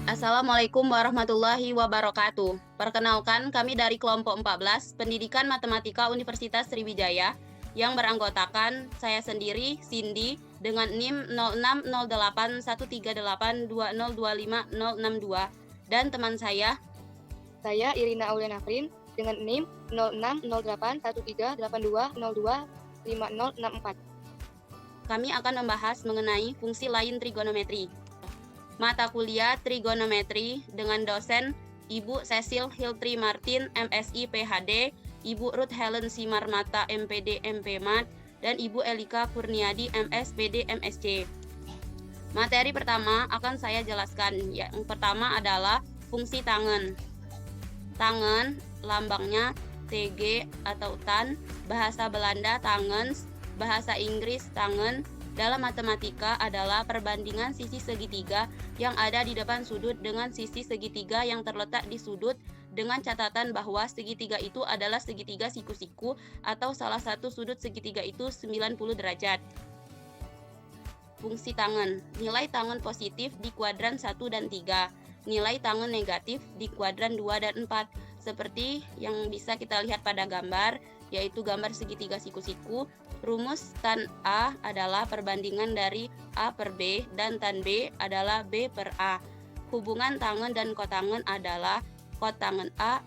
Assalamualaikum warahmatullahi wabarakatuh. Perkenalkan, kami dari kelompok 14 Pendidikan Matematika Universitas Sriwijaya yang beranggotakan saya sendiri, Cindy, dengan NIM 06081382025062 dan teman saya. Saya Irina Auliana Nafrin dengan NIM 06081382025064. Kami akan membahas mengenai fungsi lain trigonometri. Mata kuliah trigonometri dengan dosen Ibu Cecil Hiltri Martin, MSI PhD, Ibu Ruth Helen Simarmata, MPD MPMat, dan Ibu Elika Kurniadi, MSPD MSc. Materi pertama akan saya jelaskan. Yang pertama adalah fungsi tangen. Tangen, lambangnya TG atau tan, bahasa Belanda tangens, bahasa Inggris tangen. Dalam matematika adalah perbandingan sisi segitiga yang ada di depan sudut dengan sisi segitiga yang terletak di sudut, dengan catatan bahwa segitiga itu adalah segitiga siku-siku atau salah satu sudut segitiga itu 90 derajat. Fungsi tangen. Nilai tangen positif di kuadran 1 dan 3. Nilai tangen negatif di kuadran 2 dan 4. Seperti yang bisa kita lihat pada gambar, yaitu gambar segitiga siku-siku. Rumus tan A adalah perbandingan dari A per B dan tan B adalah B per A. Hubungan tangen dan kotangen adalah kotangen A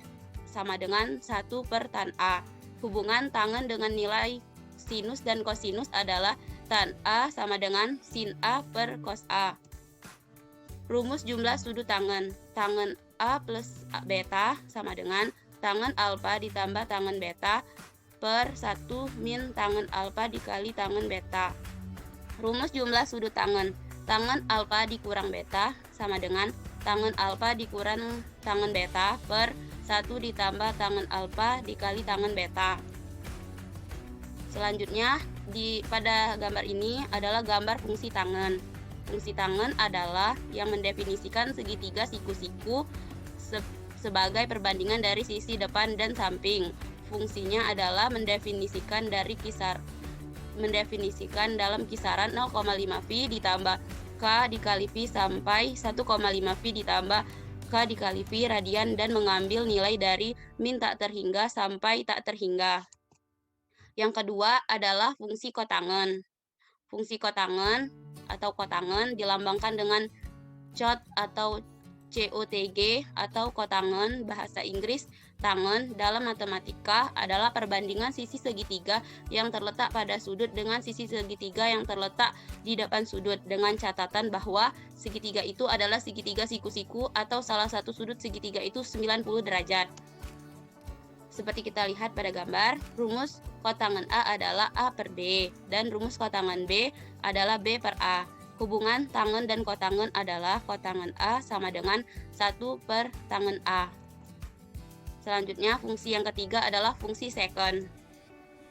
sama dengan 1 per tan A. Hubungan tangen dengan nilai sinus dan kosinus adalah tan A sama dengan sin A per cos A. Rumus jumlah sudut tangen. Tangen A plus beta sama dengan tangen alfa ditambah tangen beta per 1 min tangen alfa dikali tangen beta. Rumus jumlah sudut tangen. Tangen alfa dikurang beta sama dengan tangen alfa dikurang tangen beta per 1 ditambah tangen alfa dikali tangen beta. Selanjutnya, pada gambar ini adalah gambar fungsi tangen. Fungsi tangen adalah yang mendefinisikan segitiga siku-siku sebagai perbandingan dari sisi depan dan samping. Fungsinya adalah mendefinisikan dalam kisaran 0,5 V ditambah K dikali V sampai 1,5 V ditambah K dikali V radian dan mengambil nilai dari min tak terhingga sampai tak terhingga. Yang kedua adalah fungsi kotangen. Fungsi kotangen atau kotangen dilambangkan dengan COT atau COTG atau kotangen, bahasa Inggris tangen. Dalam matematika adalah perbandingan sisi segitiga yang terletak pada sudut dengan sisi segitiga yang terletak di depan sudut, dengan catatan bahwa segitiga itu adalah segitiga siku-siku atau salah satu sudut segitiga itu 90 derajat. Seperti kita lihat pada gambar, rumus kotangen A adalah A per B dan rumus kotangen B adalah B per A. Hubungan tangen dan kotangen adalah kotangen A sama dengan 1 per tangen A. Selanjutnya, fungsi yang ketiga adalah fungsi secant.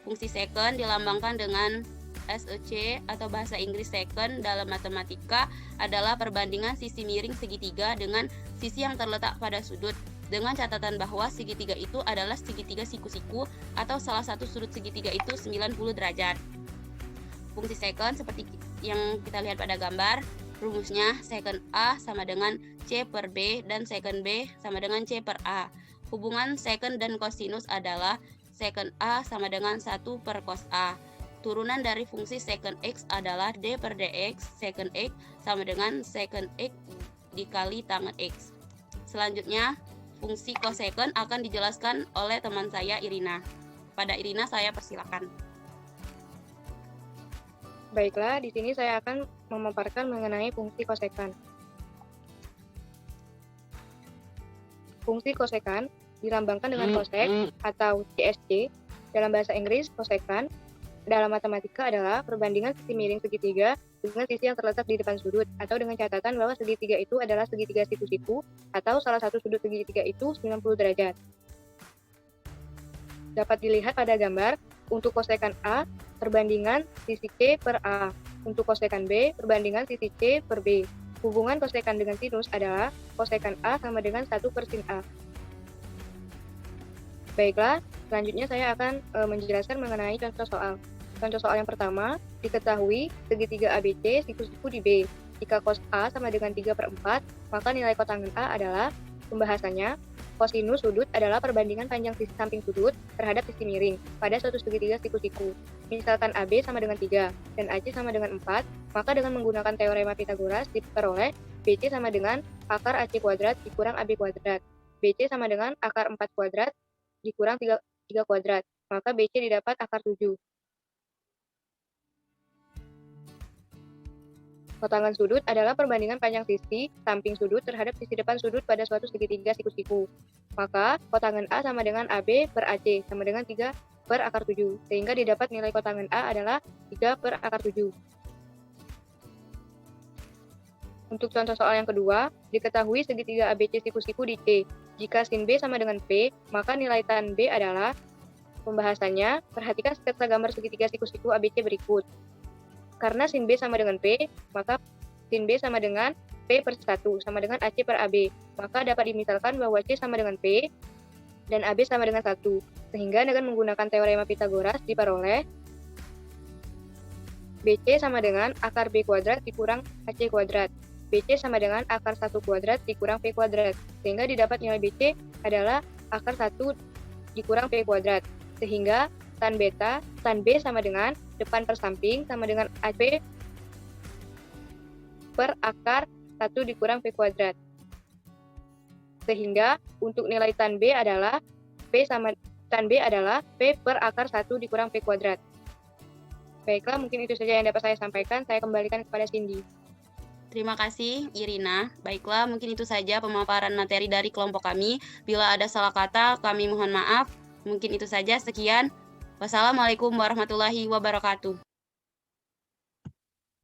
Fungsi secant dilambangkan dengan SEC atau bahasa Inggris secant. Dalam matematika adalah perbandingan sisi miring segitiga dengan sisi yang terletak pada sudut, dengan catatan bahwa segitiga itu adalah segitiga siku-siku atau salah satu sudut segitiga itu 90 derajat. Fungsi secant seperti yang kita lihat pada gambar, rumusnya secant A sama dengan C per B dan secant B sama dengan C per A. Hubungan secant dan kosinus adalah secant A sama dengan 1 per cos A. Turunan dari fungsi secant X adalah D per DX, secant X sama dengan secant X dikali tangen X. Selanjutnya, fungsi cosecant akan dijelaskan oleh teman saya Irina. Pada Irina saya persilakan. Baiklah, di sini saya akan memaparkan mengenai fungsi kosekant. Fungsi kosekant dilambangkan dengan kosek atau CSC. Dalam bahasa Inggris, kosekant dalam matematika adalah perbandingan sisi miring segitiga dengan sisi yang terletak di depan sudut, atau dengan catatan bahwa segitiga itu adalah segitiga siku-siku atau salah satu sudut segitiga itu 90 derajat. Dapat dilihat pada gambar, untuk kosekant A, perbandingan sisi C per A. Untuk kosekant B, perbandingan sisi C per B. Hubungan kosekant dengan sinus adalah kosekant A sama dengan 1 per sin A. Baiklah, selanjutnya saya akan menjelaskan mengenai contoh soal. Contoh soal yang pertama, diketahui segitiga ABC siku-siku di B. Jika cos A sama dengan 3/4, maka nilai kotangen A adalah, pembahasannya, kosinus sudut adalah perbandingan panjang sisi samping sudut terhadap sisi miring pada suatu segitiga siku-siku. Misalkan AB sama dengan 3 dan AC sama dengan 4, maka dengan menggunakan teorema Pythagoras diperoleh BC sama dengan akar AC kuadrat dikurang AB kuadrat. BC sama dengan akar 4 kuadrat dikurang 3 kuadrat, maka BC didapat akar 7. Kotangen sudut adalah perbandingan panjang sisi samping sudut terhadap sisi depan sudut pada suatu segitiga siku-siku. Maka kotangen A sama dengan AB per AC sama dengan 3 per akar 7, sehingga didapat nilai kotangen A adalah 3 per akar 7. Untuk contoh soal yang kedua, diketahui segitiga ABC siku-siku di C. Jika sin B sama dengan P, maka nilai tan B adalah, pembahasannya, perhatikan sketsa gambar segitiga siku-siku ABC berikut. Karena sin B sama dengan P, maka sin B sama dengan P per 1 sama dengan AC per AB. Maka dapat dimisalkan bahwa C sama dengan P dan AB sama dengan 1. Sehingga dengan menggunakan teorema Pythagoras diperoleh BC sama dengan akar B kuadrat dikurang AC kuadrat. BC sama dengan akar 1 kuadrat dikurang P kuadrat. Sehingga didapat nilai BC adalah akar 1 dikurang P kuadrat. Sehingga tan B sama dengan depan per samping sama dengan AC per akar 1 dikurang P kuadrat. Sehingga untuk nilai tan B adalah P per akar 1 dikurang P kuadrat. Baiklah, mungkin itu saja yang dapat saya sampaikan. Saya kembalikan kepada Cindy. Terima kasih, Irina. Baiklah, mungkin itu saja pemaparan materi dari kelompok kami. Bila ada salah kata, kami mohon maaf. Mungkin itu saja. Sekian. Wassalamualaikum warahmatullahi wabarakatuh.